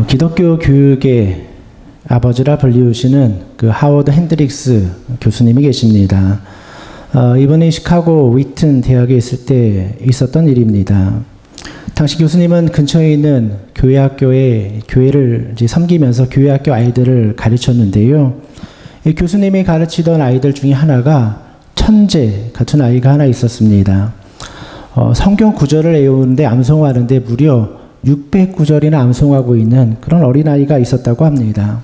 기독교 교육의 아버지라 불리우시는 그 하워드 핸드릭스 교수님이 계십니다. 이번에 시카고 위튼 대학에 있을 때 있었던 일입니다. 당시 교수님은 근처에 있는 교회 학교에 교회를 섬기면서 교회 학교 아이들을 가르쳤는데요. 이 교수님이 가르치던 아이들 중에 하나가 천재 같은 아이가 하나 있었습니다. 성경 구절을 외우는데 암송하는데 무려 600구절이나 암송하고 있는 그런 어린아이가 있었다고 합니다.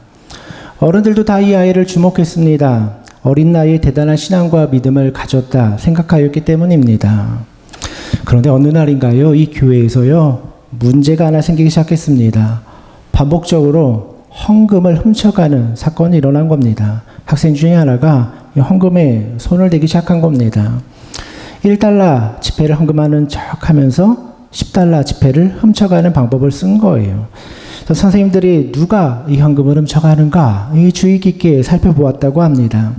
어른들도 다 이 아이를 주목했습니다. 어린 나이에 대단한 신앙과 믿음을 가졌다 생각하였기 때문입니다. 그런데 어느 날인가요? 이 교회에서요, 문제가 하나 생기기 시작했습니다. 반복적으로 헌금을 훔쳐가는 사건이 일어난 겁니다. 학생 중에 하나가 헌금에 손을 대기 시작한 겁니다. 1달러 지폐를 헌금하는 척 하면서 10달러 지폐를 훔쳐가는 방법을 쓴 거예요. 그래서 선생님들이 누가 이 헌금을 훔쳐가는가 주의 깊게 살펴보았다고 합니다.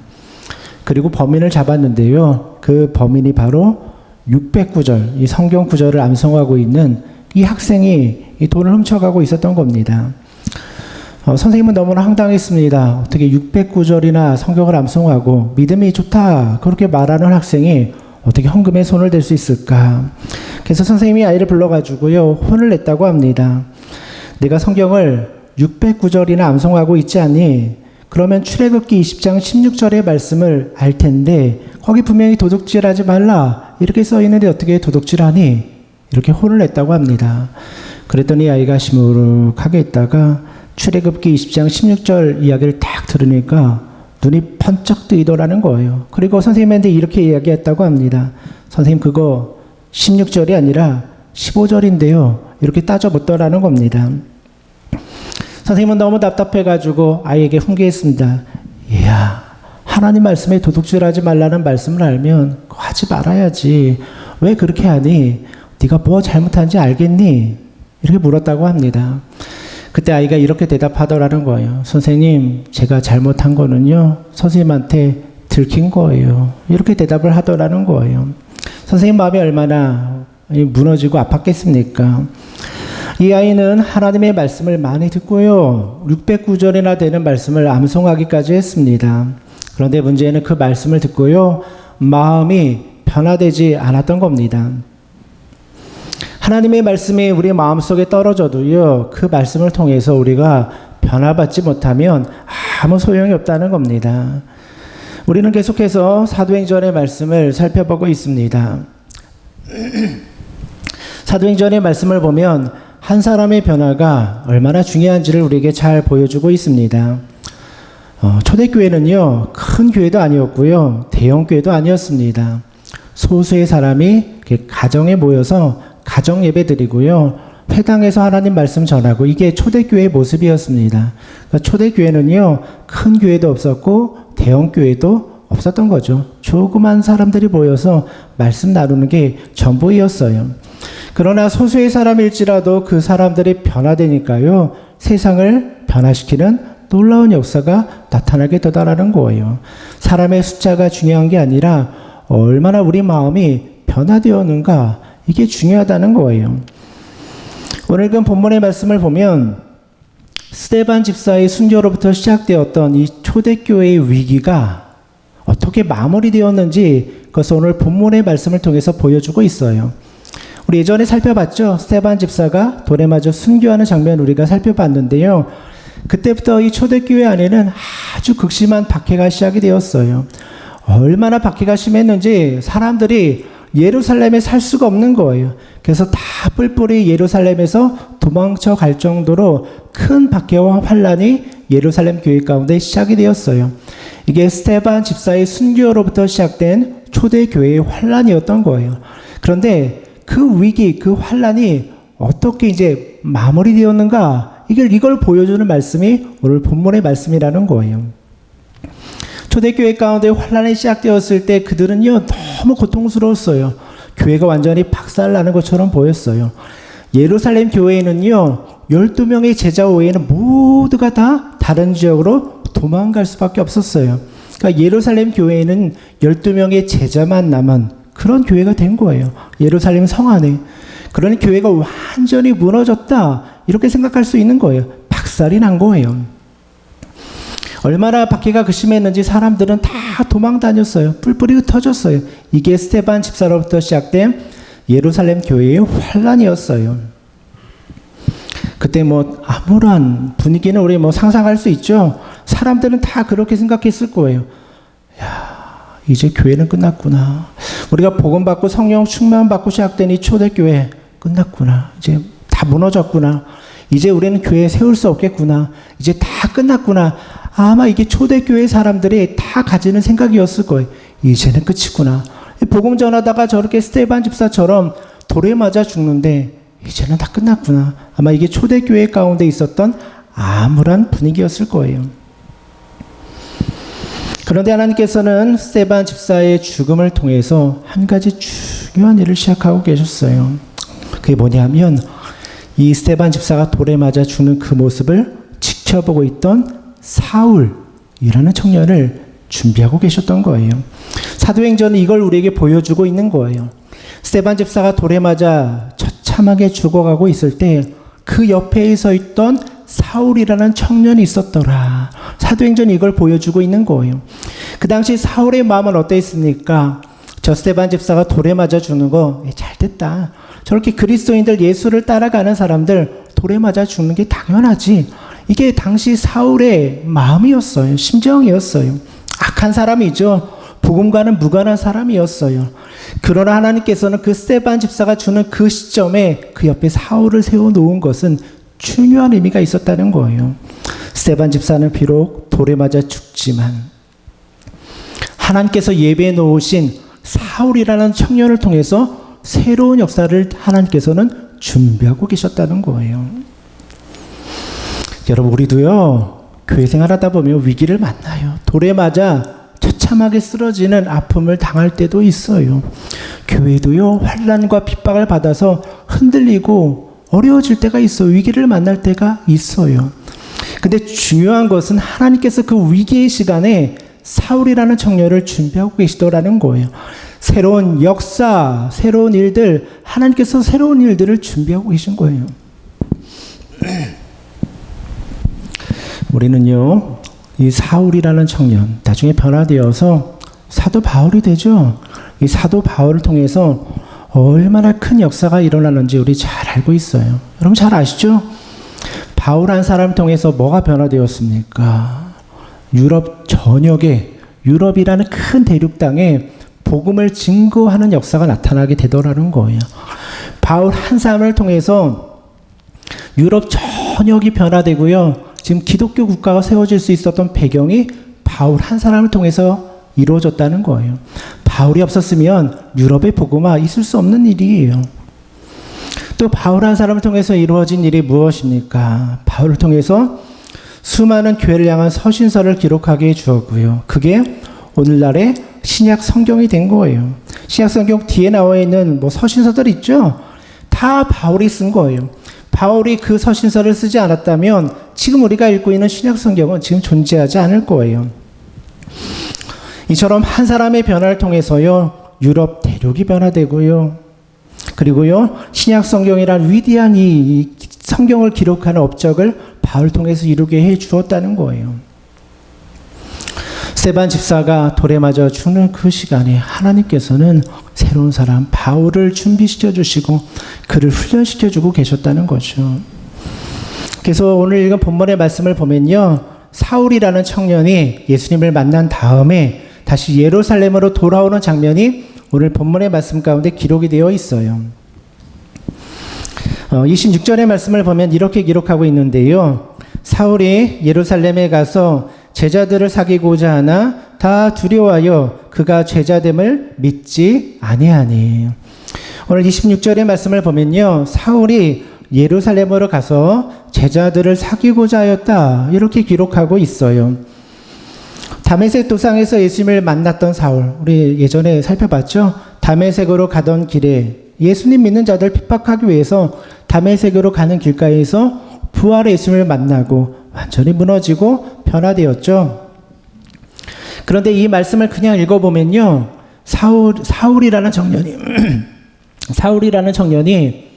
그리고 범인을 잡았는데요. 그 범인이 바로 600구절, 이 성경 구절을 암송하고 있는 이 학생이 이 돈을 훔쳐가고 있었던 겁니다. 선생님은 너무나 황당했습니다. 어떻게 600구절이나 성경을 암송하고 믿음이 좋다 그렇게 말하는 학생이 어떻게 헌금에 손을 댈 수 있을까? 그래서 선생님이 아이를 불러가지고요, 혼을 냈다고 합니다. 내가 성경을 600구절이나 암송하고 있지 않니? 그러면 출애굽기 20장 16절의 말씀을 알 텐데 거기 분명히 도둑질하지 말라 이렇게 써 있는데 어떻게 도둑질하니? 이렇게 혼을 냈다고 합니다. 그랬더니 아이가 시무룩하게 있다가 출애굽기 20장 16절 이야기를 딱 들으니까 눈이 번쩍 뜨이더라는 거예요. 그리고 선생님한테 이렇게 이야기했다고 합니다. 선생님, 그거 16절이 아니라 15절인데요. 이렇게 따져 묻더라는 겁니다. 선생님은 너무 답답해가지고 아이에게 훈계했습니다. 이야, 하나님 말씀에 도둑질하지 말라는 말씀을 알면 하지 말아야지. 왜 그렇게 하니? 네가 뭐 잘못한지 알겠니? 이렇게 물었다고 합니다. 그때 아이가 이렇게 대답하더라는 거예요. 선생님, 제가 잘못한 거는요, 선생님한테 들킨 거예요. 이렇게 대답을 하더라는 거예요. 선생님 마음이 얼마나 무너지고 아팠겠습니까? 이 아이는 하나님의 말씀을 많이 듣고요, 600구절이나 되는 말씀을 암송하기까지 했습니다. 그런데 문제는 그 말씀을 듣고요, 마음이 변화되지 않았던 겁니다. 하나님의 말씀이 우리 마음속에 떨어져도요, 그 말씀을 통해서 우리가 변화받지 못하면 아무 소용이 없다는 겁니다. 우리는 계속해서 사도행전의 말씀을 살펴보고 있습니다. 사도행전의 말씀을 보면 한 사람의 변화가 얼마나 중요한지를 우리에게 잘 보여주고 있습니다. 초대교회는요, 큰 교회도 아니었고요, 대형 교회도 아니었습니다. 소수의 사람이 가정에 모여서 가정 예배 드리고요, 회당에서 하나님 말씀 전하고, 이게 초대교회의 모습이었습니다. 그러니까 초대교회는요, 큰 교회도 없었고 대형 교회도 없었던 거죠. 조그만 사람들이 모여서 말씀 나누는 게 전부였어요. 그러나 소수의 사람일지라도 그 사람들이 변화되니까요, 세상을 변화시키는 놀라운 역사가 나타나게 되더라는 거예요. 사람의 숫자가 중요한 게 아니라 얼마나 우리 마음이 변화되었는가, 이게 중요하다는 거예요. 오늘 그 본문의 말씀을 보면 스데반 집사의 순교로부터 시작되었던 이 초대교회의 위기가 어떻게 마무리되었는지 그것을 오늘 본문의 말씀을 통해서 보여주고 있어요. 우리 예전에 살펴봤죠. 스데반 집사가 돌에 맞아 순교하는 장면 우리가 살펴봤는데요. 그때부터 이 초대교회 안에는 아주 극심한 박해가 시작이 되었어요. 얼마나 박해가 심했는지 사람들이 예루살렘에 살 수가 없는 거예요. 그래서 다 뿔뿔이 예루살렘에서 도망쳐 갈 정도로 큰 박해와 환란이 예루살렘 교회 가운데 시작이 되었어요. 이게 스데반 집사의 순교로부터 시작된 초대교회의 환란이었던 거예요. 그런데 그 위기, 그 환란이 어떻게 이제 마무리되었는가, 이걸 보여주는 말씀이 오늘 본문의 말씀이라는 거예요. 초대교회 가운데 환란이 시작되었을 때 그들은요, 너무 고통스러웠어요. 교회가 완전히 박살나는 것처럼 보였어요. 예루살렘 교회에는요, 12명의 제자 외에는 모두가 다 다른 지역으로 도망갈 수밖에 없었어요. 그러니까 예루살렘 교회에는 12명의 제자만 남은 그런 교회가 된 거예요. 예루살렘 성 안에. 그러니 교회가 완전히 무너졌다, 이렇게 생각할 수 있는 거예요. 박살이 난 거예요. 얼마나 박해가 극심했는지 사람들은 다 도망 다녔어요. 뿔뿔이 흩어졌어요. 이게 스데반 집사로부터 시작된 예루살렘 교회의 환란이었어요. 그때 아무런 분위기는 우리 상상할 수 있죠. 사람들은 다 그렇게 생각했을 거예요. 야, 이제 교회는 끝났구나. 우리가 복음 받고 성령 충만 받고 시작된 이 초대교회 끝났구나. 이제 다 무너졌구나. 이제 우리는 교회 세울 수 없겠구나. 이제 다 끝났구나. 아마 이게 초대교회 사람들이 다 가지는 생각이었을 거예요. 이제는 끝이구나. 복음 전하다가 저렇게 스데반 집사처럼 돌에 맞아 죽는데 이제는 다 끝났구나. 아마 이게 초대교회 가운데 있었던 암울한 분위기였을 거예요. 그런데 하나님께서는 스데반 집사의 죽음을 통해서 한 가지 중요한 일을 시작하고 계셨어요. 그게 뭐냐면 이 스데반 집사가 돌에 맞아 죽는 그 모습을 지켜보고 있던 사울이라는 청년을 준비하고 계셨던 거예요. 사도행전은 이걸 우리에게 보여주고 있는 거예요. 스데반 집사가 돌에 맞아 처참하게 죽어가고 있을 때 그 옆에 서 있던 사울이라는 청년이 있었더라. 사도행전이 이걸 보여주고 있는 거예요. 그 당시 사울의 마음은 어땠습니까? 저 스데반 집사가 돌에 맞아 죽는 거 잘됐다. 저렇게 그리스도인들 예수를 따라가는 사람들 돌에 맞아 죽는 게 당연하지. 이게 당시 사울의 마음이었어요. 심정이었어요. 악한 사람이죠. 복음과는 무관한 사람이었어요. 그러나 하나님께서는 그 스데반 집사가 주는 그 시점에 그 옆에 사울을 세워놓은 것은 중요한 의미가 있었다는 거예요. 스데반 집사는 비록 돌에 맞아 죽지만 하나님께서 예배해 놓으신 사울이라는 청년을 통해서 새로운 역사를 하나님께서는 준비하고 계셨다는 거예요. 여러분, 우리도요, 교회 생활하다 보면 위기를 만나요. 돌에 맞아 처참하게 쓰러지는 아픔을 당할 때도 있어요. 교회도요, 환난과 핍박을 받아서 흔들리고 어려워질 때가 있어요. 위기를 만날 때가 있어요. 근데 중요한 것은 하나님께서 그 위기의 시간에 사울이라는 청년을 준비하고 계시더라는 거예요. 새로운 역사, 새로운 일들, 하나님께서 새로운 일들을 준비하고 계신 거예요. 우리는요, 이 사울이라는 청년, 나중에 변화되어서 사도 바울이 되죠. 이 사도 바울을 통해서 얼마나 큰 역사가 일어나는지 우리 잘 알고 있어요. 여러분 잘 아시죠? 바울 한 사람을 통해서 뭐가 변화되었습니까? 유럽 전역에, 유럽이라는 큰 대륙 땅에 복음을 증거하는 역사가 나타나게 되더라는 거예요. 바울 한 사람을 통해서 유럽 전역이 변화되고요. 지금 기독교 국가가 세워질 수 있었던 배경이 바울 한 사람을 통해서 이루어졌다는 거예요. 바울이 없었으면 유럽의 복음화 있을 수 없는 일이에요. 또 바울 한 사람을 통해서 이루어진 일이 무엇입니까? 바울을 통해서 수많은 교회를 향한 서신서를 기록하게 해주었고요. 그게 오늘날의 신약 성경이 된 거예요. 신약 성경 뒤에 나와 있는 서신서들 있죠? 다 바울이 쓴 거예요. 바울이 그 서신서를 쓰지 않았다면 지금 우리가 읽고 있는 신약 성경은 지금 존재하지 않을 거예요. 이처럼 한 사람의 변화를 통해서요, 유럽 대륙이 변화되고요. 그리고요, 신약 성경이란 위대한 이 성경을 기록하는 업적을 바울 통해서 이루게 해 주었다는 거예요. 스데반 집사가 돌에 맞아 죽는 그 시간에 하나님께서는 새로운 사람 바울을 준비시켜 주시고 그를 훈련시켜 주고 계셨다는 거죠. 그래서 오늘 읽은 본문의 말씀을 보면요, 사울이라는 청년이 예수님을 만난 다음에 다시 예루살렘으로 돌아오는 장면이 오늘 본문의 말씀 가운데 기록이 되어 있어요. 26절의 말씀을 보면 이렇게 기록하고 있는데요. 사울이 예루살렘에 가서 제자들을 사귀고자 하나 다 두려워하여 그가 제자됨을 믿지 아니하니. 오늘 26절의 말씀을 보면요, 사울이 예루살렘으로 가서 제자들을 사귀고자 하였다, 이렇게 기록하고 있어요. 다메섹 도상에서 예수님을 만났던 사울, 우리 예전에 살펴봤죠? 다메섹으로 가던 길에 예수님 믿는 자들 핍박하기 위해서 다메섹으로 가는 길가에서 부활의 예수님을 만나고 완전히 무너지고 변화되었죠. 그런데 이 말씀을 그냥 읽어보면요, 사울이라는 청년이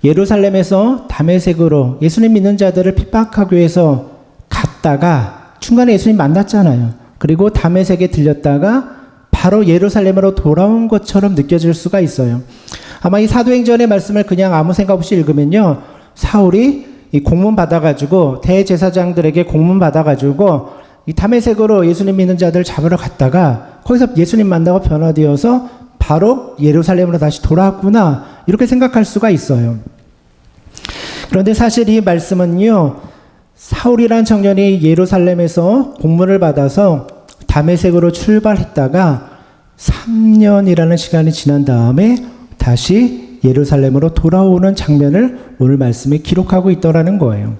예루살렘에서 다메섹으로 예수님 믿는 자들을 핍박하기 위해서 갔다가 중간에 예수님 만났잖아요. 그리고 다메섹에 들렸다가 바로 예루살렘으로 돌아온 것처럼 느껴질 수가 있어요. 아마 이 사도행전의 말씀을 그냥 아무 생각 없이 읽으면요, 사울이 이 공문 받아가지고 대제사장들에게 공문 받아가지고 이 다메섹으로 예수님 믿는 자들 잡으러 갔다가 거기서 예수님 만나고 변화되어서 바로 예루살렘으로 다시 돌아왔구나, 이렇게 생각할 수가 있어요. 그런데 사실 이 말씀은요, 사울이란 청년이 예루살렘에서 공문을 받아서 다메섹으로 출발했다가 3년이라는 시간이 지난 다음에 다시 예루살렘으로 돌아오는 장면을 오늘 말씀에 기록하고 있더라는 거예요.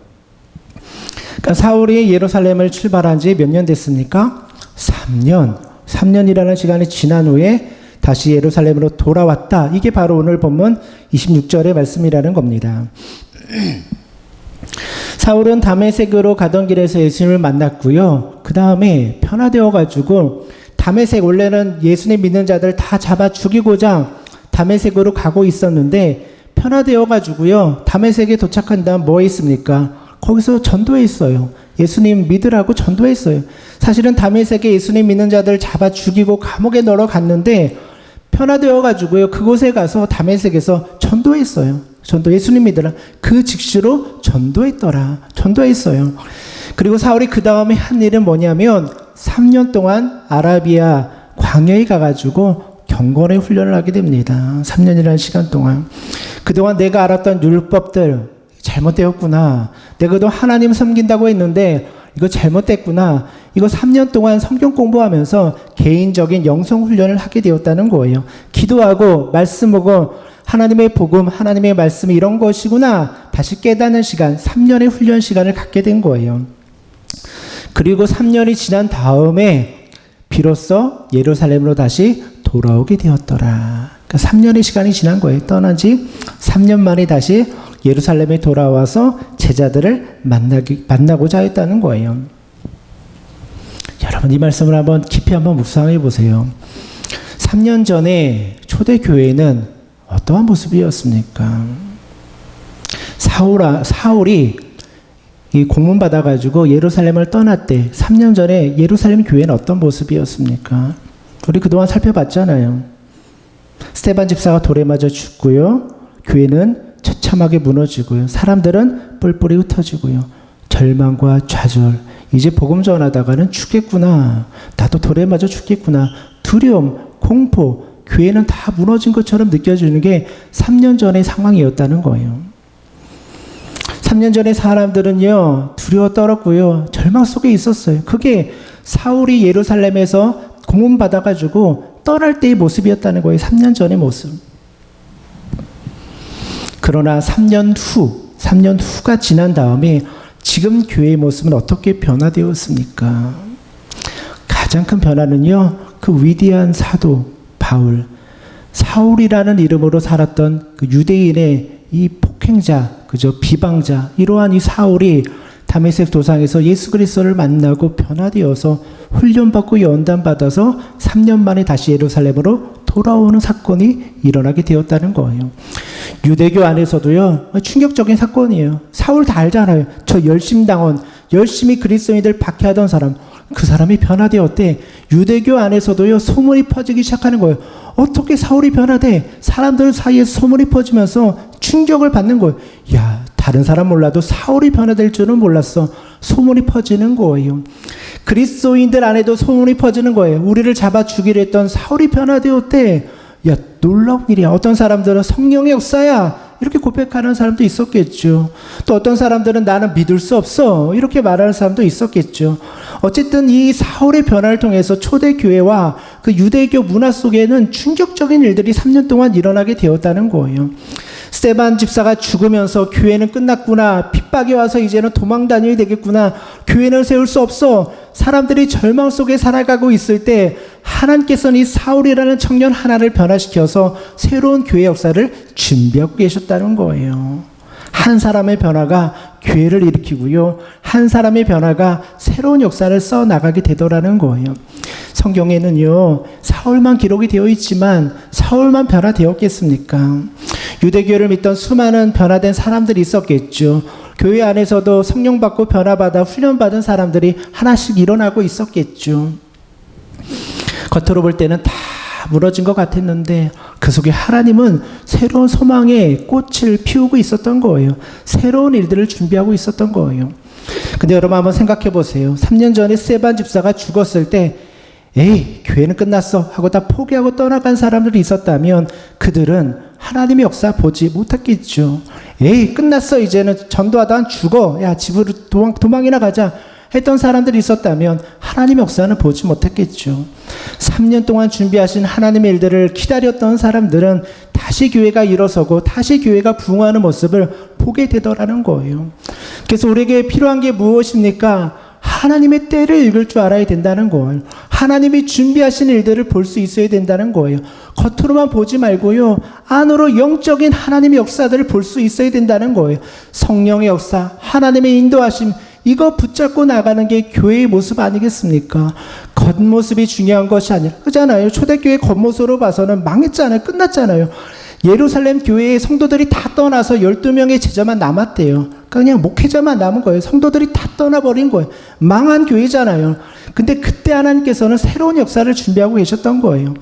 그러니까 사울이 예루살렘을 출발한 지 몇 년 됐습니까? 3년. 3년이라는 시간이 지난 후에 다시 예루살렘으로 돌아왔다. 이게 바로 오늘 본문 26절의 말씀이라는 겁니다. 사울은 다메섹으로 가던 길에서 예수님을 만났고요. 그 다음에 변화되어가지고 다메섹, 원래는 예수님 믿는 자들 다 잡아 죽이고자 다메섹으로 가고 있었는데 변화되어가지고요. 다메섹에 도착한 다음 뭐 했습니까? 거기서 전도했어요. 예수님 믿으라고 전도했어요. 사실은 다메섹에 예수님 믿는 자들 잡아 죽이고 감옥에 넣으러 갔는데 변화되어가지고요. 그곳에 가서 다메섹에서 전도했어요. 예수님 믿으라. 그 즉시로 전도했어요. 그리고 사울이 그 다음에 한 일은 뭐냐면 3년 동안 아라비아 광야에 가가지고 경건의 훈련을 하게 됩니다. 3년이라는 시간 동안. 그동안 내가 알았던 율법들 잘못되었구나. 내가 그동안 하나님 섬긴다고 했는데 이거 잘못됐구나. 이거 3년 동안 성경 공부하면서 개인적인 영성 훈련을 하게 되었다는 거예요. 기도하고 말씀 보고 하나님의 복음, 하나님의 말씀 이런 것이구나. 다시 깨닫는 시간, 3년의 훈련 시간을 갖게 된 거예요. 그리고 3년이 지난 다음에 비로소 예루살렘으로 다시 돌아오게 되었더라. 그러니까 3년의 시간이 지난 거예요. 떠난 지 3년 만에 다시 예루살렘에 돌아와서 제자들을 만나고자 했다는 거예요. 여러분, 이 말씀을 한번 깊이 한번 묵상해 보세요. 3년 전에 초대교회는 어떠한 모습이었습니까? 사울이 이 공문 받아가지고 예루살렘을 떠났대. 3년 전에 예루살렘 교회는 어떤 모습이었습니까? 우리 그동안 살펴봤잖아요. 스데반 집사가 돌에 맞아 죽고요. 교회는 처참하게 무너지고요. 사람들은 뿔뿔이 흩어지고요. 절망과 좌절. 이제 복음 전하다가는 죽겠구나. 나도 돌에 맞아 죽겠구나. 두려움, 공포. 교회는 다 무너진 것처럼 느껴지는 게 3년 전의 상황이었다는 거예요. 3년 전에 사람들은요, 두려워 떨었고요. 절망 속에 있었어요. 그게 사울이 예루살렘에서 공문 받아가지고 떠날 때의 모습이었다는 거예요. 3년 전의 모습. 그러나 3년 후가 지난 다음에 지금 교회의 모습은 어떻게 변화되었습니까? 가장 큰 변화는요, 그 위대한 사도 바울, 사울이라는 이름으로 살았던 그 유대인의 이 폭행자, 그죠? 비방자, 이러한 이 사울이 다메섹 도상에서 예수 그리스도를 만나고 변화되어서 훈련받고 연단받아서 3년 만에 다시 예루살렘으로 돌아오는 사건이 일어나게 되었다는 거예요. 유대교 안에서도요, 충격적인 사건이에요. 사울 다 알잖아요. 저 열심당원, 열심히 그리스도인들 박해하던 사람, 그 사람이 변화되었대. 유대교 안에서도요, 소문이 퍼지기 시작하는 거예요. 어떻게 사울이 변화돼? 사람들 사이에서 소문이 퍼지면서 충격을 받는 거예요. 야, 다른 사람 몰라도 사울이 변화될 줄은 몰랐어. 소문이 퍼지는 거예요. 그리스도인들 안에도 소문이 퍼지는 거예요. 우리를 잡아 죽이려 했던 사울이 변화되었대. 야, 놀라운 일이야. 어떤 사람들은 성령의 역사야, 이렇게 고백하는 사람도 있었겠죠. 또 어떤 사람들은 나는 믿을 수 없어, 이렇게 말하는 사람도 있었겠죠. 어쨌든 이 사울의 변화를 통해서 초대교회와 그 유대교 문화 속에는 충격적인 일들이 3년 동안 일어나게 되었다는 거예요. 스데반 집사가 죽으면서 교회는 끝났구나. 핍박이 와서 이제는 도망 다녀야 되겠구나. 교회는 세울 수 없어. 사람들이 절망 속에 살아가고 있을 때 하나님께서는 이 사울이라는 청년 하나를 변화시켜서 새로운 교회 역사를 준비하고 계셨다는 거예요. 한 사람의 변화가 교회를 일으키고요. 한 사람의 변화가 새로운 역사를 써 나가게 되더라는 거예요. 성경에는요, 사울만 기록이 되어 있지만 사울만 변화되었겠습니까? 유대교를 믿던 수많은 변화된 사람들이 있었겠죠. 교회 안에서도 성령 받고 변화받아 훈련받은 사람들이 하나씩 일어나고 있었겠죠. 겉으로 볼 때는 다 무너진 것 같았는데 그 속에 하나님은 새로운 소망의 꽃을 피우고 있었던 거예요. 새로운 일들을 준비하고 있었던 거예요. 근데 여러분 한번 생각해 보세요. 3년 전에 스데반 집사가 죽었을 때 에이, 교회는 끝났어 하고 다 포기하고 떠나간 사람들이 있었다면 그들은 하나님의 역사 보지 못했겠죠. 에이, 끝났어. 이제는 전도하다간 죽어. 야, 집으로 도망이나 가자 했던 사람들이 있었다면 하나님의 역사는 보지 못했겠죠. 3년 동안 준비하신 하나님의 일들을 기다렸던 사람들은 다시 교회가 일어서고 다시 교회가 부흥하는 모습을 보게 되더라는 거예요. 그래서 우리에게 필요한 게 무엇입니까? 하나님의 때를 읽을 줄 알아야 된다는 거예요. 하나님이 준비하신 일들을 볼 수 있어야 된다는 거예요. 겉으로만 보지 말고요, 안으로 영적인 하나님의 역사들을 볼 수 있어야 된다는 거예요. 성령의 역사, 하나님의 인도하심, 이거 붙잡고 나가는 게 교회의 모습 아니겠습니까? 겉모습이 중요한 것이 아니라, 그잖아요. 초대교회 겉모습으로 봐서는 망했잖아요. 끝났잖아요. 예루살렘 교회의 성도들이 다 떠나서 12명의 제자만 남았대요. 그냥 목회자만 남은 거예요. 성도들이 다 떠나버린 거예요. 망한 교회잖아요. 근데 그때 하나님께서는 새로운 역사를 준비하고 계셨던 거예요.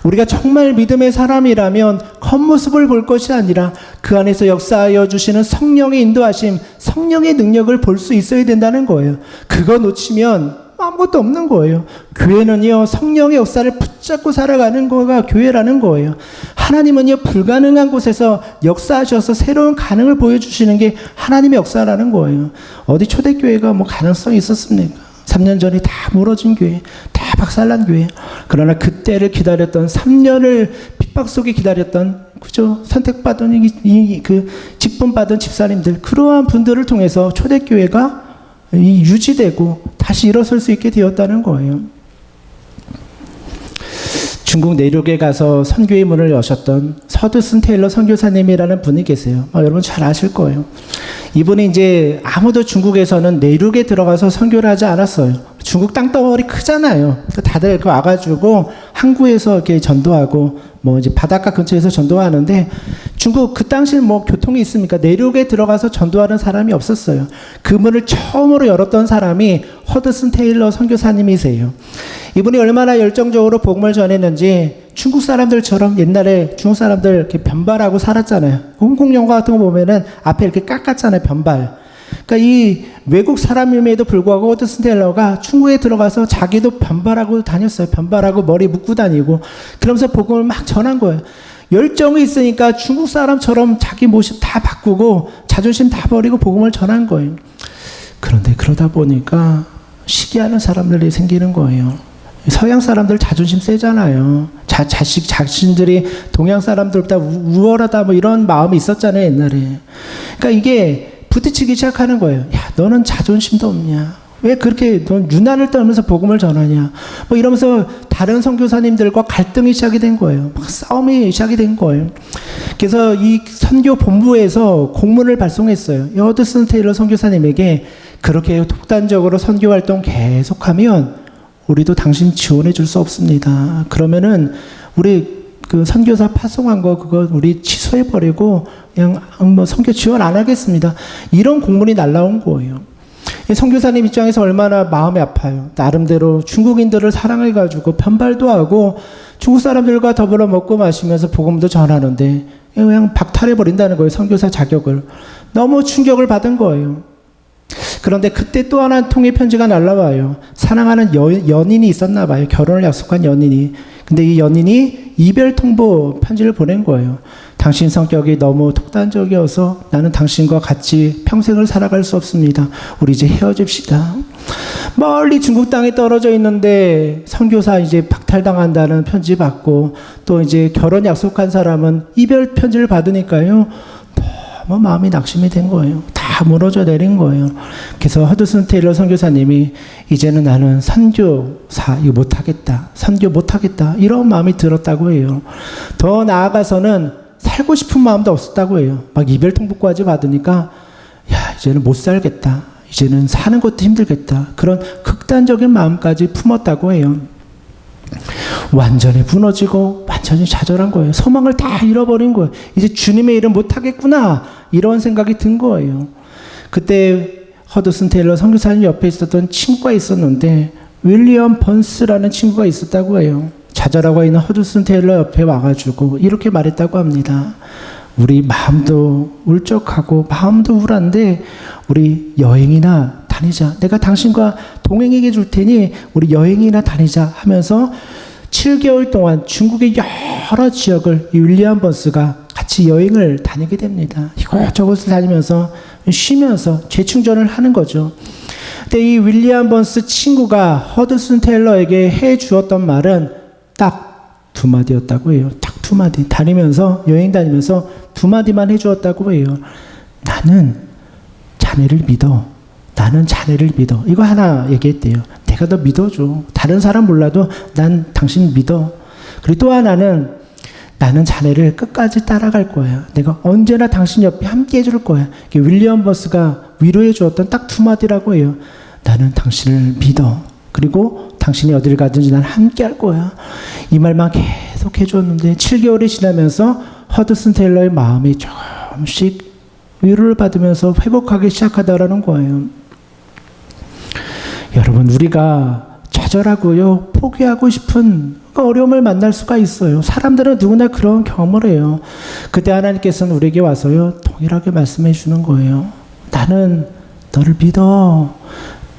우리가 정말 믿음의 사람이라면 겉모습을 볼 것이 아니라 그 안에서 역사하여 주시는 성령의 인도하심, 성령의 능력을 볼 수 있어야 된다는 거예요. 그거 놓치면 아무것도 없는 거예요. 교회는요, 성령의 역사를 붙잡고 살아가는 거가 교회라는 거예요. 하나님은요, 불가능한 곳에서 역사하셔서 새로운 가능을 보여주시는 게 하나님의 역사라는 거예요. 어디 초대교회가 뭐 가능성이 있었습니까? 3년 전에 다 무너진 교회, 다 박살난 교회. 그러나 그때를 기다렸던 3년을 핍박 속에 기다렸던, 그죠? 선택받은 그 직분받은 집사님들, 그러한 분들을 통해서 초대교회가 유지되고 다시 일어설 수 있게 되었다는 거예요. 중국 내륙에 가서 선교의 문을 여셨던 허드슨 테일러 선교사님이라는 분이 계세요. 여러분 잘 아실 거예요. 이분이 이제 아무도 중국에서는 내륙에 들어가서 선교를 하지 않았어요. 중국 땅덩어리 크잖아요. 다들 와가지고 항구에서 이렇게 전도하고 뭐 이제 바닷가 근처에서 전도하는데 중국 그 당시는 뭐 교통이 있습니까? 내륙에 들어가서 전도하는 사람이 없었어요. 그 문을 처음으로 열었던 사람이 허드슨 테일러 선교사님이세요. 이분이 얼마나 열정적으로 복음을 전했는지 중국 사람들처럼 옛날에 중국 사람들 이렇게 변발하고 살았잖아요. 홍콩 영화 같은 거 보면은 앞에 이렇게 깎았잖아요. 변발. 그러니까 이 외국 사람임에도 불구하고 허드슨 테일러가 중국에 들어가서 자기도 변발하고 다녔어요. 변발하고 머리 묶고 다니고 그러면서 복음을 막 전한 거예요. 열정이 있으니까 중국 사람처럼 자기 모습 다 바꾸고 자존심 다 버리고 복음을 전한 거예요. 그런데 그러다 보니까 시기하는 사람들이 생기는 거예요. 서양 사람들 자존심 세잖아요. 자신들이 동양 사람들보다 우월하다 뭐 이런 마음이 있었잖아요, 옛날에. 그러니까 이게 부딪히기 시작하는 거예요. 야, 너는 자존심도 없냐? 왜 그렇게 넌 유난을 떨면서 복음을 전하냐? 뭐 이러면서 다른 선교사님들과 갈등이 시작이 된 거예요. 막 싸움이 시작이 된 거예요. 그래서 이 선교 본부에서 공문을 발송했어요. 허드슨 테일러 선교사님에게 그렇게 독단적으로 선교 활동 계속하면 우리도 당신 지원해 줄 수 없습니다. 그러면은 우리 그 선교사 파송한 거 그거 우리 취소해 버리고 그냥 뭐 선교 지원 안 하겠습니다. 이런 공문이 날라온 거예요. 선교사님 입장에서 얼마나 마음이 아파요. 나름대로 중국인들을 사랑해가지고 편발도 하고 중국 사람들과 더불어 먹고 마시면서 복음도 전하는데 그냥 박탈해 버린다는 거예요. 선교사 자격을. 너무 충격을 받은 거예요. 그런데 그때 또 하나 통해 편지가 날라와요. 사랑하는 연인이 있었나 봐요. 결혼을 약속한 연인이. 근데 이 연인이 이별 통보 편지를 보낸 거예요. 당신 성격이 너무 독단적이어서 나는 당신과 같이 평생을 살아갈 수 없습니다. 우리 이제 헤어집시다. 멀리 중국 땅에 떨어져 있는데 선교사 이제 박탈당한다는 편지 받고 또 이제 결혼 약속한 사람은 이별 편지를 받으니까요. 너무 마음이 낙심이 된 거예요. 다 무너져 내린 거예요. 그래서 허드슨 테일러 선교사님이 이제는 나는 선교사 이거 못하겠다. 선교 못하겠다. 이런 마음이 들었다고 해요. 더 나아가서는 살고 싶은 마음도 없었다고 해요. 막 이별 통보까지 받으니까 야, 이제는 못 살겠다. 이제는 사는 것도 힘들겠다. 그런 극단적인 마음까지 품었다고 해요. 완전히 무너지고 완전히 좌절한 거예요. 소망을 다 잃어버린 거예요. 이제 주님의 일은 못하겠구나. 이런 생각이 든 거예요. 그때 허드슨 테일러 선교사님 옆에 있었던 친구가 있었는데 윌리엄 번스라는 친구가 있었다고 해요. 좌절하고 있는 허드슨 테일러 옆에 와가지고 이렇게 말했다고 합니다. 우리 마음도 울적하고 마음도 우울한데 우리 여행이나 다니자. 내가 당신과 동행에게 줄 테니 우리 여행이나 다니자 하면서 7개월 동안 중국의 여러 지역을 이 윌리엄 번스가 같이 여행을 다니게 됩니다. 이곳저곳을 다니면서 쉬면서 재충전을 하는 거죠. 근데 이 윌리엄 번스 친구가 허드슨 테일러에게 해 주었던 말은 딱 두 마디였다고 해요. 딱 두 마디. 다니면서 여행 다니면서 두 마디만 해 주었다고 해요. 나는 자네를 믿어. 나는 자네를 믿어. 이거 하나 얘기했대요. 내가 너 믿어줘. 다른 사람 몰라도 난 당신 믿어. 그리고 또 하나는 나는 자네를 끝까지 따라갈 거야. 내가 언제나 당신 옆에 함께 해줄 거야. 윌리엄 버스가 위로해 주었던 딱 두 마디라고 해요. 나는 당신을 믿어. 그리고 당신이 어딜 가든지 난 함께 할 거야. 이 말만 계속 해줬는데 7개월이 지나면서 허드슨 테일러의 마음이 조금씩 위로를 받으면서 회복하기 시작하다라는 거예요. 여러분, 우리가 좌절하고요, 포기하고 싶은 어려움을 만날 수가 있어요. 사람들은 누구나 그런 경험을 해요. 그때 하나님께서는 우리에게 와서요, 동일하게 말씀해 주는 거예요. 나는 너를 믿어.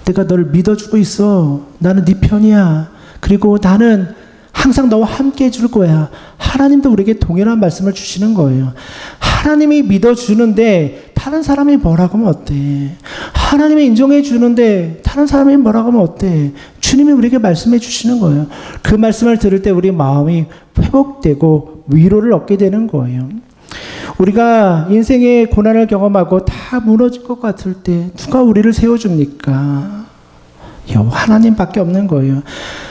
내가 너를 믿어주고 있어. 나는 네 편이야. 그리고 나는 항상 너와 함께 해줄 거야. 하나님도 우리에게 동일한 말씀을 주시는 거예요. 하나님이 믿어주는데 다른 사람이 뭐라고 하면 어때? 하나님이 인정해 주는데 다른 사람이 뭐라고 하면 어때? 주님이 우리에게 말씀해 주시는 거예요. 그 말씀을 들을 때 우리 마음이 회복되고 위로를 얻게 되는 거예요. 우리가 인생의 고난을 경험하고 다 무너질 것 같을 때 누가 우리를 세워줍니까? 하나님밖에 없는 거예요.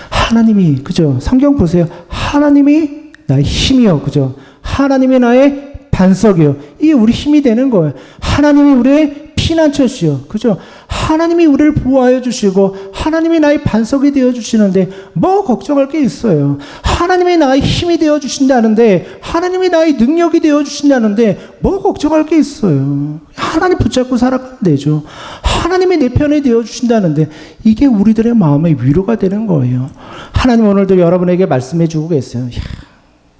하나님이, 그죠? 성경 보세요. 하나님이 나의 힘이요. 그죠? 하나님이 나의 반석이요. 이게 우리 힘이 되는 거예요. 하나님이 우리의 피난처시요. 그죠? 하나님이 우리를 보호하여 주시고 하나님이 나의 반석이 되어 주시는데 뭐 걱정할 게 있어요. 하나님이 나의 힘이 되어 주신다는데 하나님이 나의 능력이 되어 주신다는데 뭐 걱정할 게 있어요. 하나님 붙잡고 살아가면 되죠. 하나님이 내 편이 되어 주신다는데 이게 우리들의 마음의 위로가 되는 거예요. 하나님 오늘도 여러분에게 말씀해 주고 계세요.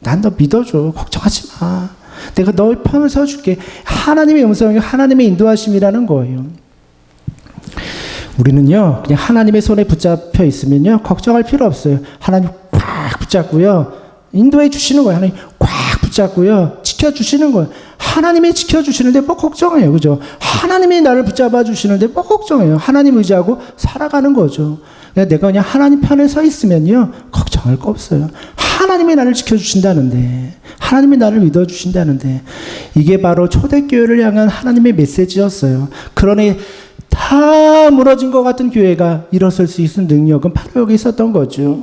난 너 믿어줘. 걱정하지 마. 내가 너의 편을 서줄게. 하나님의 음성이 하나님의 인도하심이라는 거예요. 우리는요, 그냥 하나님의 손에 붙잡혀 있으면요, 걱정할 필요 없어요. 하나님 꽉 붙잡고요, 인도해 주시는 거예요. 하나님 꽉 붙잡고요, 지켜주시는 거예요. 하나님이 지켜주시는데 뭐 걱정해요. 그죠? 하나님이 나를 붙잡아 주시는데 뭐 걱정해요. 하나님 의지하고 살아가는 거죠. 내가 그냥 하나님 편에 서 있으면요, 걱정할 거 없어요. 하나님이 나를 지켜주신다는데, 하나님이 나를 믿어주신다는데, 이게 바로 초대교회를 향한 하나님의 메시지였어요. 그러니 다 무너진 것 같은 교회가 일어설 수 있는 능력은 바로 여기 있었던 거죠.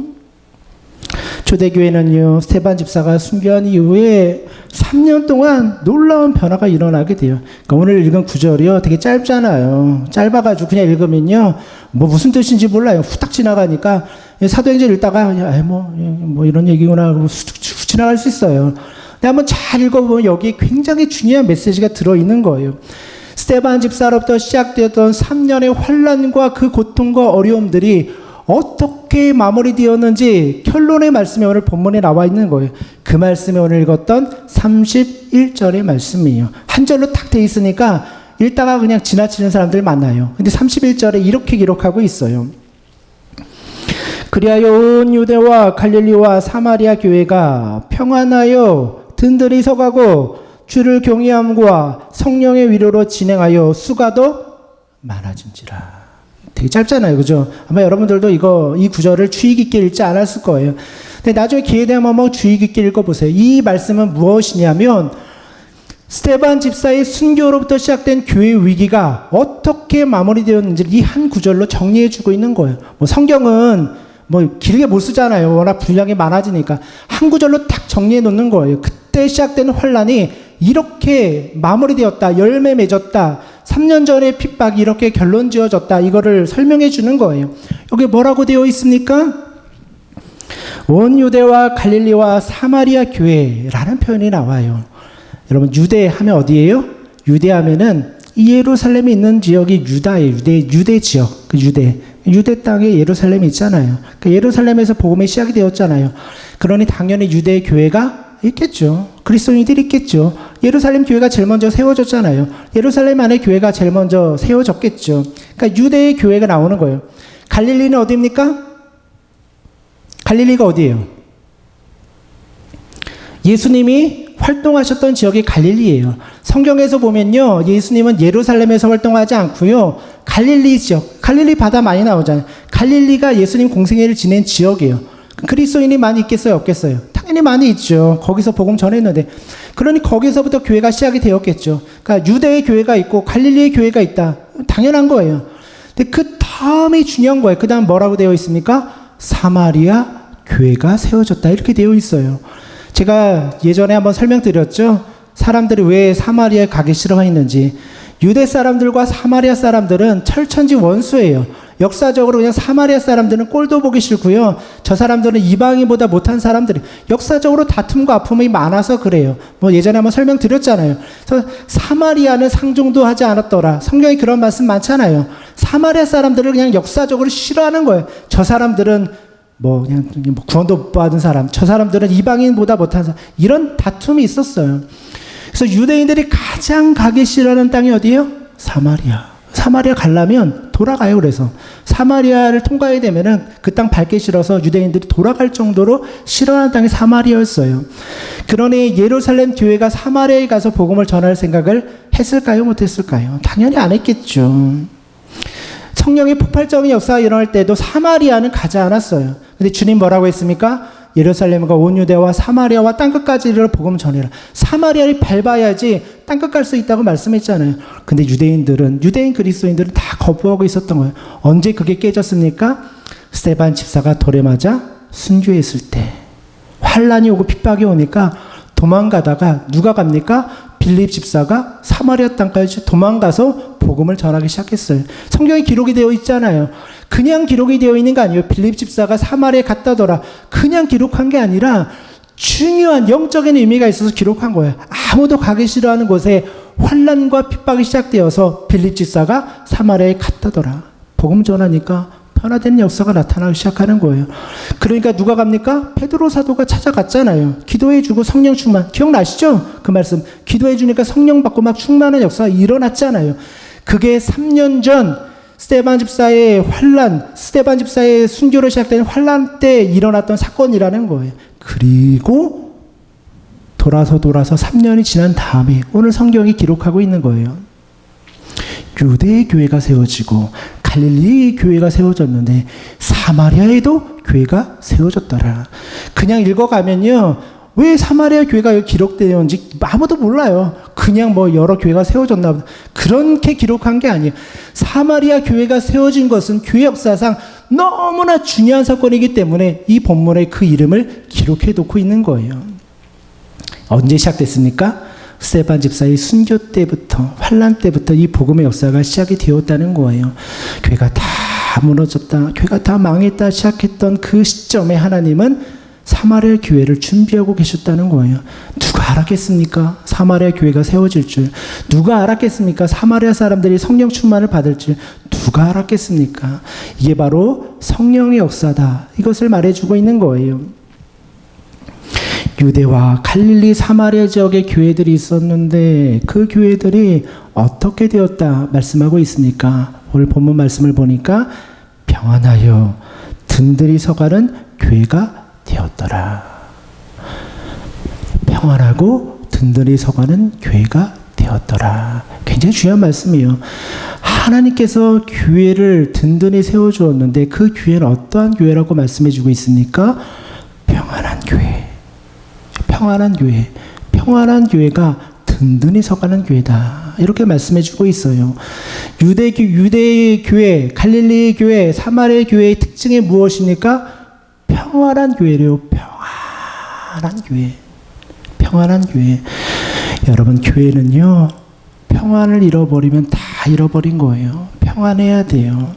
초대교회는요, 스테반 집사가 순교한 이후에 3년 동안 놀라운 변화가 일어나게 돼요. 그러니까 오늘 읽은 구절이요, 되게 짧잖아요. 짧아가지고 그냥 읽으면요, 뭐 무슨 뜻인지 몰라요. 후딱 지나가니까 사도행전 읽다가 뭐 이런 얘기구나 하고 지나갈 수 있어요. 근데 한번 잘 읽어보면 여기 굉장히 중요한 메시지가 들어있는 거예요. 스테반 집사로부터 시작되었던 3년의 환난과 그 고통과 어려움들이 어떻게 마무리되었는지 결론의 말씀이 오늘 본문에 나와 있는 거예요. 그 말씀이 오늘 읽었던 31절의 말씀이에요. 한 절로 딱 돼 있으니까 읽다가 그냥 지나치는 사람들 많아요. 근데 31절에 이렇게 기록하고 있어요. 그리하여 온 유대와 갈릴리와 사마리아 교회가 평안하여 든든히 서가고 주를 경외함과 성령의 위로로 진행하여 수가도 많아진지라. 되게 짧잖아요. 그죠? 아마 여러분들도 이 구절을 주의 깊게 읽지 않았을 거예요. 근데 나중에 기회 되면 한번 주의 깊게 읽어보세요. 이 말씀은 무엇이냐면 스테반 집사의 순교로부터 시작된 교회 위기가 어떻게 마무리되었는지 이 한 구절로 정리해주고 있는 거예요. 뭐 성경은 뭐 길게 못 쓰잖아요. 워낙 분량이 많아지니까 한 구절로 딱 정리해 놓는 거예요. 그때 시작된 환란이 이렇게 마무리되었다, 열매 맺었다, 3년 전의 핍박이 이렇게 결론 지어졌다, 이거를 설명해 주는 거예요. 여기 뭐라고 되어 있습니까? 온 유대와 갈릴리와 사마리아 교회라는 표현이 나와요. 여러분, 유대 하면 어디예요? 유대 하면은 이 예루살렘이 있는 지역이 유다예요. 유대 지역, 그 유대 땅에 예루살렘이 있잖아요. 그 예루살렘에서 복음이 시작이 되었잖아요. 그러니 당연히 유대의 교회가 있겠죠. 그리스도인들이 있겠죠. 예루살렘 교회가 제일 먼저 세워졌잖아요. 예루살렘 안에 교회가 제일 먼저 세워졌겠죠. 그러니까 유대의 교회가 나오는 거예요. 갈릴리는 어디입니까? 갈릴리가 어디예요? 예수님이 활동하셨던 지역이 갈릴리예요. 성경에서 보면요, 예수님은 예루살렘에서 활동하지 않고요, 갈릴리 지역, 갈릴리 바다 많이 나오잖아요. 갈릴리가 예수님 공생애를 지낸 지역이에요. 그리스도인이 많이 있겠어요, 없겠어요? 당연히 많이 있죠. 거기서 복음 전했는데. 그러니 거기서부터 교회가 시작이 되었겠죠. 그러니까 유대의 교회가 있고 갈릴리의 교회가 있다. 당연한 거예요. 근데 그 다음이 중요한 거예요. 그 다음 뭐라고 되어 있습니까? 사마리아 교회가 세워졌다. 이렇게 되어 있어요. 제가 예전에 한번 설명드렸죠. 사람들이 왜 사마리아에 가기 싫어했는지. 유대 사람들과 사마리아 사람들은 철천지 원수예요. 역사적으로 그냥 사마리아 사람들은 꼴도 보기 싫고요. 저 사람들은 이방인보다 못한 사람들이 역사적으로 다툼과 아픔이 많아서 그래요. 뭐 예전에 한번 설명드렸잖아요. 그래서 사마리아는 상종도 하지 않았더라. 성경에 그런 말씀 많잖아요. 사마리아 사람들을 그냥 역사적으로 싫어하는 거예요. 저 사람들은 그냥 구원도 못 받은 사람, 저 사람들은 이방인보다 못한 사람, 이런 다툼이 있었어요. 그래서 유대인들이 가장 가기 싫어하는 땅이 어디예요? 사마리아. 사마리아 가려면 돌아가요. 그래서 사마리아를 통과해야 되면은 그 땅 밟기 싫어서 유대인들이 돌아갈 정도로 싫어하는 땅이 사마리아였어요. 그러니 예루살렘 교회가 사마리아에 가서 복음을 전할 생각을 했을까요? 못했을까요? 당연히 안 했겠죠. 성령의 폭발적인 역사가 일어날 때도 사마리아는 가지 않았어요. 근데 주님 뭐라고 했습니까? 예루살렘과 온 유대와 사마리아와 땅끝까지 이르러 복음을 전해라. 사마리아를 밟아야지 땅끝 갈 수 있다고 말씀했잖아요. 근데 유대인 그리스도인들은 다 거부하고 있었던 거예요. 언제 그게 깨졌습니까? 스데반 집사가 돌에 맞아 순교했을 때. 환란이 오고 핍박이 오니까 도망가다가 누가 갑니까? 빌립 집사가 사마리아 땅까지 도망가서 복음을 전하기 시작했어요. 성경에 기록이 되어 있잖아요. 그냥 기록이 되어 있는 거 아니에요. 빌립 집사가 사마리아에 갔다더라. 그냥 기록한 게 아니라 중요한 영적인 의미가 있어서 기록한 거예요. 아무도 가기 싫어하는 곳에 환란과 핍박이 시작되어서 빌립 집사가 사마리아에 갔다더라. 복음 전하니까 변화된 역사가 나타나기 시작하는 거예요. 그러니까 누가 갑니까? 베드로 사도가 찾아갔잖아요. 기도해주고 성령 충만. 기억나시죠? 그 말씀. 기도해주니까 성령 받고 막 충만한 역사가 일어났잖아요. 그게 3년 전 스데반 집사의 환란, 스데반 집사의 순교로 시작된 환란 때 일어났던 사건이라는 거예요. 그리고 돌아서 3년이 지난 다음에 오늘 성경이 기록하고 있는 거예요. 유대의 교회가 세워지고 갈릴리 교회가 세워졌는데 사마리아에도 교회가 세워졌더라. 그냥 읽어가면요, 왜 사마리아 교회가 기록되었는지 아무도 몰라요. 그냥 여러 교회가 세워졌나 보다. 그렇게 기록한 게 아니에요. 사마리아 교회가 세워진 것은 교회 역사상 너무나 중요한 사건이기 때문에 이 본문에 그 이름을 기록해 놓고 있는 거예요. 언제 시작됐습니까? 스데반 집사의 순교 때부터, 환란 때부터 이 복음의 역사가 시작이 되었다는 거예요. 교회가 다 무너졌다, 교회가 다 망했다 시작했던 그 시점에 하나님은 사마리아 교회를 준비하고 계셨다는 거예요. 누가 알았겠습니까? 사마리아 교회가 세워질 줄. 누가 알았겠습니까? 사마리아 사람들이 성령 충만을 받을 줄. 누가 알았겠습니까? 이게 바로 성령의 역사다. 이것을 말해주고 있는 거예요. 유대와 갈릴리 사마리아 지역에 교회들이 있었는데 그 교회들이 어떻게 되었다 말씀하고 있습니까? 오늘 본문 말씀을 보니까 평안하여 든든히 서가는 교회가 되었더라. 평안하고 든든히 서가는 교회가 되었더라. 굉장히 중요한 말씀이에요. 하나님께서 교회를 든든히 세워주었는데 그 교회는 어떠한 교회라고 말씀해주고 있습니까? 평안한 교회. 평안한 교회. 평안한 교회가 든든히 서가는 교회다. 이렇게 말씀해주고 있어요. 유대 교회, 갈릴리 교회, 사마리아 교회의 특징이 무엇입니까? 평안한 교회래요. 평안한 교회. 평안한 교회. 여러분, 교회는요, 평안을 잃어버리면 다 잃어버린 거예요. 평안해야 돼요.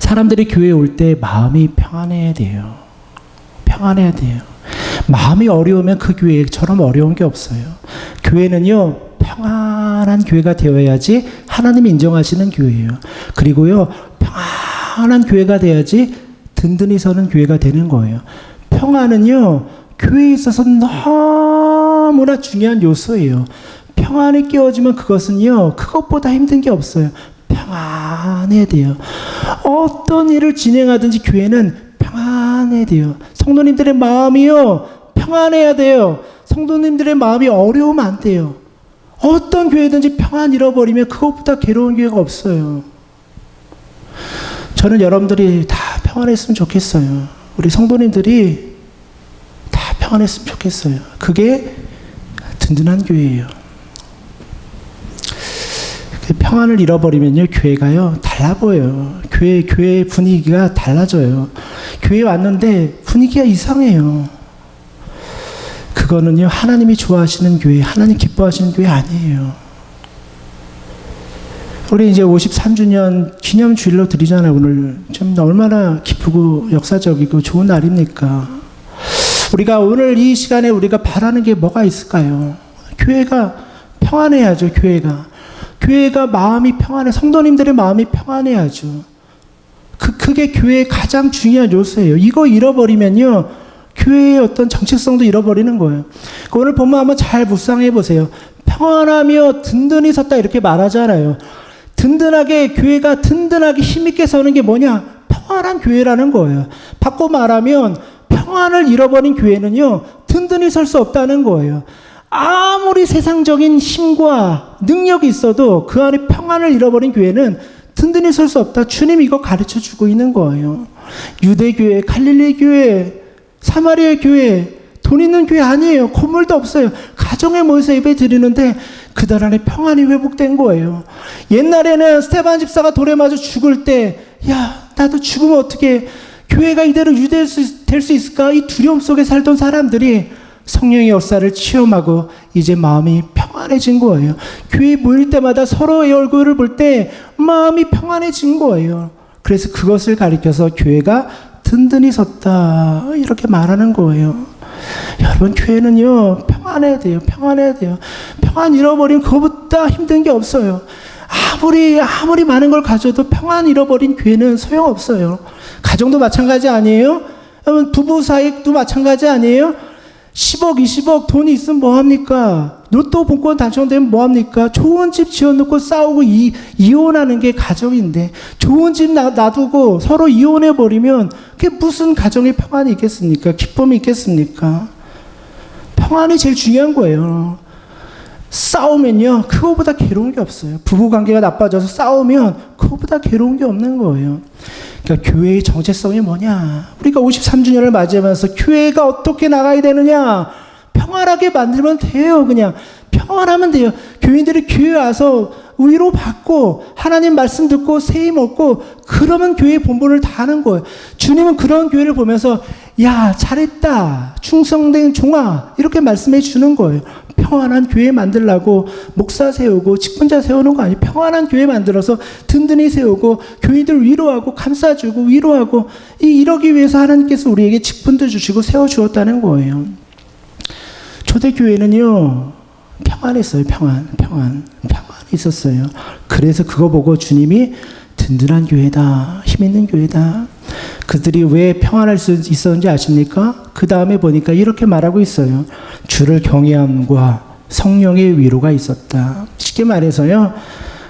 사람들이 교회에 올 때 마음이 평안해야 돼요. 평안해야 돼요. 마음이 어려우면 그 교회처럼 어려운 게 없어요. 교회는요, 평안한 교회가 되어야지 하나님이 인정하시는 교회예요. 그리고요, 평안한 교회가 돼야지 든든히 서는 교회가 되는 거예요. 평안은요, 교회에 있어서 너무나 중요한 요소예요. 평안이 깨어지면 그것은요, 그것보다 힘든 게 없어요. 평안해야 돼요. 어떤 일을 진행하든지 교회는 평안해야 돼요. 성도님들의 마음이요, 평안해야 돼요. 성도님들의 마음이 어려우면 안 돼요. 어떤 교회든지 평안 잃어버리면 그것보다 괴로운 교회가 없어요. 저는 여러분들이 다 평안했으면 좋겠어요. 우리 성도님들이 다 평안했으면 좋겠어요. 그게 든든한 교회예요. 평안을 잃어버리면요, 교회가요, 달라 보여요. 교회 분위기가 달라져요. 교회에 왔는데 분위기가 이상해요. 그거는요, 하나님이 좋아하시는 교회, 하나님 기뻐하시는 교회 아니에요. 우리 이제 53주년 기념주일로 드리잖아요, 오늘. 좀 얼마나 기쁘고 역사적이고 좋은 날입니까? 우리가 오늘 이 시간에 우리가 바라는 게 뭐가 있을까요? 교회가 평안해야죠, 교회가 마음이 평안해, 성도님들의 마음이 평안해야죠. 그게 교회의 가장 중요한 요소예요. 이거 잃어버리면요, 교회의 어떤 정체성도 잃어버리는 거예요. 오늘 본문 한번 잘 묵상해 보세요. 평안하며 든든히 섰다 이렇게 말하잖아요. 든든하게, 교회가 든든하게 힘있게 서는 게 뭐냐? 평안한 교회라는 거예요. 바꿔 말하면 평안을 잃어버린 교회는요, 든든히 설 수 없다는 거예요. 아무리 세상적인 힘과 능력이 있어도 그 안에 평안을 잃어버린 교회는 든든히 설 수 없다. 주님 이거 가르쳐 주고 있는 거예요. 유대교회, 갈릴리 교회, 사마리아 교회, 돈 있는 교회 아니에요. 건물도 없어요. 가정에 모여서 예배 드리는데 그들 안에 평안이 회복된 거예요. 옛날에는 스테반 집사가 돌에 맞아 죽을 때, 야, 나도 죽으면 어떻게 교회가 이대로 유대될 수 있을까? 이 두려움 속에 살던 사람들이 성령의 역사를 체험하고 이제 마음이 평안해진 거예요. 교회에 모일 때마다 서로의 얼굴을 볼 때 마음이 평안해진 거예요. 그래서 그것을 가리켜서 교회가 든든히 섰다 이렇게 말하는 거예요. 여러분, 교회는요, 평안해야 돼요. 평안 잃어버리면 그것보다 힘든 게 없어요. 아무리 많은 걸 가져도 평안 잃어버린 교회는 소용없어요. 가정도 마찬가지 아니에요? 여러분, 부부 사이도 마찬가지 아니에요? 10억, 20억 돈이 있으면 뭐합니까? 로또 복권 당첨되면 뭐합니까? 좋은 집 지어놓고 싸우고 이혼하는 게 가정인데, 좋은 집 놔두고 서로 이혼해버리면 그게 무슨 가정의 평안이 있겠습니까? 기쁨이 있겠습니까? 평안이 제일 중요한 거예요. 싸우면요, 그거보다 괴로운 게 없어요. 부부관계가 나빠져서 싸우면 그거보다 괴로운 게 없는 거예요. 그러니까 교회의 정체성이 뭐냐? 우리가 53주년을 맞이하면서 교회가 어떻게 나가야 되느냐? 평안하게 만들면 돼요. 그냥 평안하면 돼요. 교인들이 교회에 와서 위로받고 하나님 말씀 듣고 세임 얻고 그러면 교회의 본분을 다 하는 거예요. 주님은 그런 교회를 보면서 야, 잘했다, 충성된 종아, 이렇게 말씀해 주는 거예요. 평안한 교회 만들라고 목사 세우고 직분자 세우는 거 아니에요. 평안한 교회 만들어서 든든히 세우고 교인들 위로하고 감싸주고 위로하고 이러기 위해서 하나님께서 우리에게 직분도 주시고 세워주었다는 거예요. 초대교회는요, 평안했어요. 평안이 있었어요. 그래서 그거 보고 주님이 든든한 교회다, 힘있는 교회다. 그들이 왜 평안할 수 있었는지 아십니까? 그 다음에 보니까 이렇게 말하고 있어요. 주를 경외함과 성령의 위로가 있었다. 쉽게 말해서요,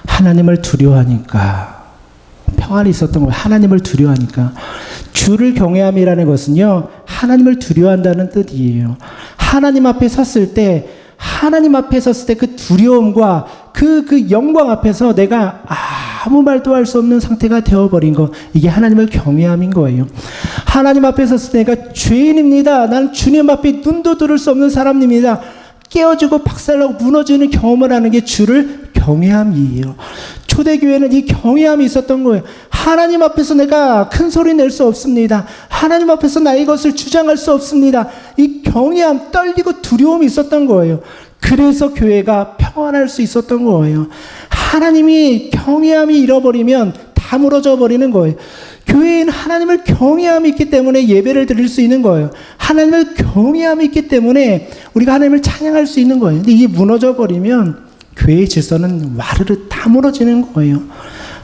하나님을 두려워하니까 평안이 있었던 거예요. 하나님을 두려워하니까. 주를 경외함이라는 것은요, 하나님을 두려워한다는 뜻이에요. 하나님 앞에 섰을 때 그 두려움과 그 영광 앞에서 내가 아무 말도 할 수 없는 상태가 되어버린 거, 이게 하나님을 경외함인 거예요. 하나님 앞에 섰을 때 내가 죄인입니다. 나는 주님 앞에 눈도 들을 수 없는 사람입니다. 깨어지고 박살나고 무너지는 경험을 하는 게 주를 경외함이에요. 초대교회는 이 경외함이 있었던 거예요. 하나님 앞에서 내가 큰 소리 낼 수 없습니다. 하나님 앞에서 나의 것을 주장할 수 없습니다. 이 경외함, 떨리고 두려움이 있었던 거예요. 그래서 교회가 평안할 수 있었던 거예요. 하나님이 경외함이 잃어버리면 다 무너져 버리는 거예요. 교회에는 하나님을 경외함이 있기 때문에 예배를 드릴 수 있는 거예요. 하나님을 경외함이 있기 때문에 우리가 하나님을 찬양할 수 있는 거예요. 근데 이게 무너져 버리면 교회의 질서는 와르르 다 무너지는 거예요.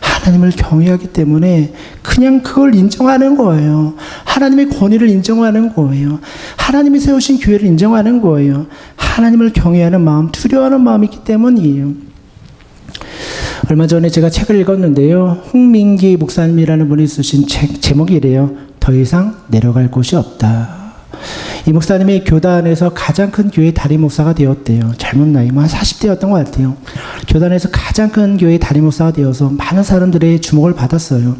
하나님을 경외하기 때문에 그냥 그걸 인정하는 거예요. 하나님의 권위를 인정하는 거예요. 하나님이 세우신 교회를 인정하는 거예요. 하나님을 경외하는 마음, 두려워하는 마음이 있기 때문이에요. 얼마 전에 제가 책을 읽었는데요. 홍민기 목사님이라는 분이 쓰신 책 제목이 이래요. 더 이상 내려갈 곳이 없다. 이 목사님이 교단에서 가장 큰 교회 담임 목사가 되었대요. 젊은 나이, 한 40대였던 것 같아요. 교단에서 가장 큰 교회 담임 목사가 되어서 많은 사람들의 주목을 받았어요.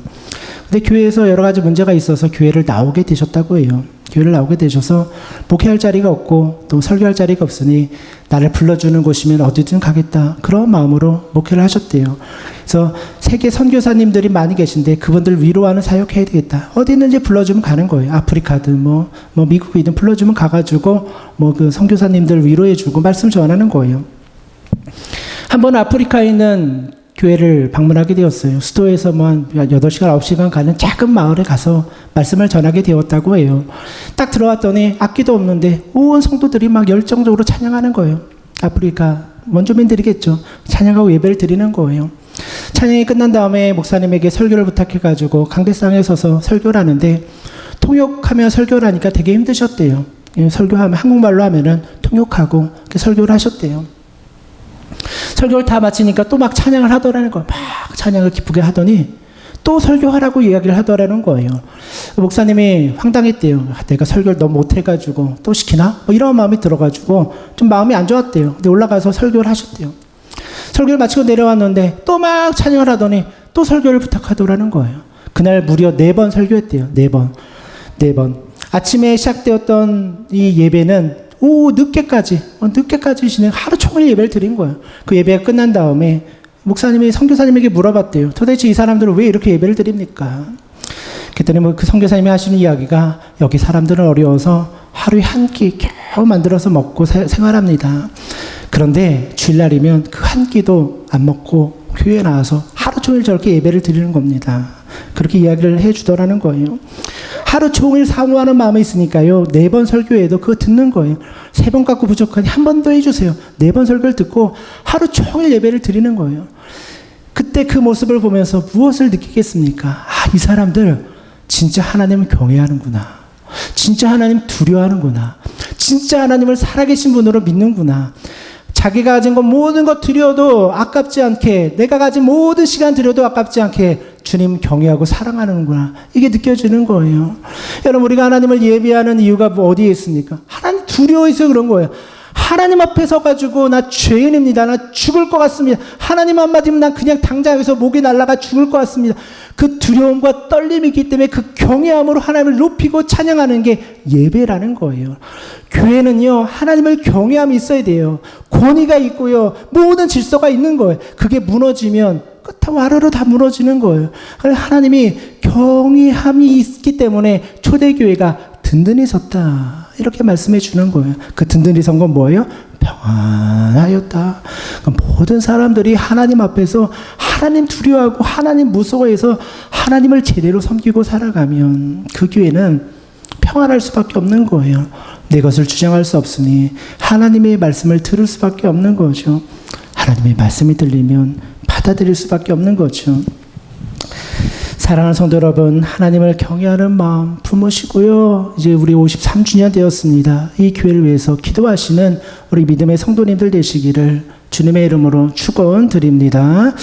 근데 교회에서 여러 가지 문제가 있어서 교회를 나오게 되셨다고 해요. 교회를 나오게 되셔서 목회할 자리가 없고 또 설교할 자리가 없으니 나를 불러주는 곳이면 어디든 가겠다. 그런 마음으로 목회를 하셨대요. 그래서 세계 선교사님들이 많이 계신데 그분들 위로하는 사역해야 되겠다. 어디 있는지 불러주면 가는 거예요. 아프리카든 미국이든 불러주면 가가지고 그 선교사님들 위로해주고 말씀 전하는 거예요. 한번 아프리카에 있는 교회를 방문하게 되었어요. 수도에서 한 8시간, 9시간 가는 작은 마을에 가서 말씀을 전하게 되었다고 해요. 딱 들어왔더니 악기도 없는데 온 성도들이 막 열정적으로 찬양하는 거예요. 아프리카 원주민들이겠죠. 찬양하고 예배를 드리는 거예요. 찬양이 끝난 다음에 목사님에게 설교를 부탁해가지고 강대상에 서서 설교를 하는데 통역하며 설교를 하니까 되게 힘드셨대요. 설교하면 한국말로 하면은 통역하고 설교를 하셨대요. 설교를 다 마치니까 또 막 찬양을 하더라는 거예요. 막 찬양을 기쁘게 하더니 또 설교하라고 이야기를 하더라는 거예요. 목사님이 황당했대요. 내가 설교를 너무 못해가지고 또 시키나? 이런 마음이 들어가지고 좀 마음이 안 좋았대요. 근데 올라가서 설교를 하셨대요. 설교를 마치고 내려왔는데 또 막 찬양을 하더니 또 설교를 부탁하더라는 거예요. 그날 무려 4번 설교했대요. 4번. 아침에 시작되었던 이 예배는 늦게까지 하루 종일 예배를 드린 거예요. 그 예배가 끝난 다음에 목사님이 선교사님에게 물어봤대요. 도대체 이 사람들은 왜 이렇게 예배를 드립니까? 그랬더니 그 선교사님이 하시는 이야기가 여기 사람들은 어려워서 하루에 한 끼 겨우 만들어서 먹고 생활합니다. 그런데 주일날이면 그 한 끼도 안 먹고 교회에 나와서 하루 종일 저렇게 예배를 드리는 겁니다. 그렇게 이야기를 해주더라는 거예요. 하루 종일 사모하는 마음이 있으니까요. 4번 설교에도 그거 듣는 거예요. 3번 갖고 부족하니 한 번 더 해주세요. 4번 설교를 듣고 하루 종일 예배를 드리는 거예요. 그때 그 모습을 보면서 무엇을 느끼겠습니까? 이 사람들 진짜 하나님을 경외하는구나. 진짜 하나님 두려워하는구나. 진짜 하나님을 살아계신 분으로 믿는구나. 자기가 가진 것 모든 것 드려도 아깝지 않게, 내가 가진 모든 시간 드려도 아깝지 않게 주님 경외하고 사랑하는구나. 이게 느껴지는 거예요. 여러분, 우리가 하나님을 예배하는 이유가 어디에 있습니까? 하나님 두려워해서 그런 거예요. 하나님 앞에 서가지고 나 죄인입니다. 나 죽을 것 같습니다. 하나님 한마디면 난 그냥 당장 여기서 목이 날아가 죽을 것 같습니다. 그 두려움과 떨림이 있기 때문에 그 경외함으로 하나님을 높이고 찬양하는 게 예배라는 거예요. 교회는요, 하나님을 경외함이 있어야 돼요. 권위가 있고요, 모든 질서가 있는 거예요. 그게 무너지면 다 와르르 다 무너지는 거예요. 그래서 하나님이 경외함이 있기 때문에 초대교회가 든든히 섰다. 이렇게 말씀해 주는 거예요. 그 든든히 선 건 뭐예요? 평안하였다. 모든 사람들이 하나님 앞에서 하나님 두려워하고 하나님 무서워해서 하나님을 제대로 섬기고 살아가면 그 교회는 평안할 수밖에 없는 거예요. 내 것을 주장할 수 없으니 하나님의 말씀을 들을 수밖에 없는 거죠. 하나님의 말씀이 들리면 받아들일 수밖에 없는 거죠. 사랑하는 성도 여러분, 하나님을 경외하는 마음 품으시고요. 이제 우리 53주년 되었습니다. 이 교회를 위해서 기도하시는 우리 믿음의 성도님들 되시기를 주님의 이름으로 축원드립니다.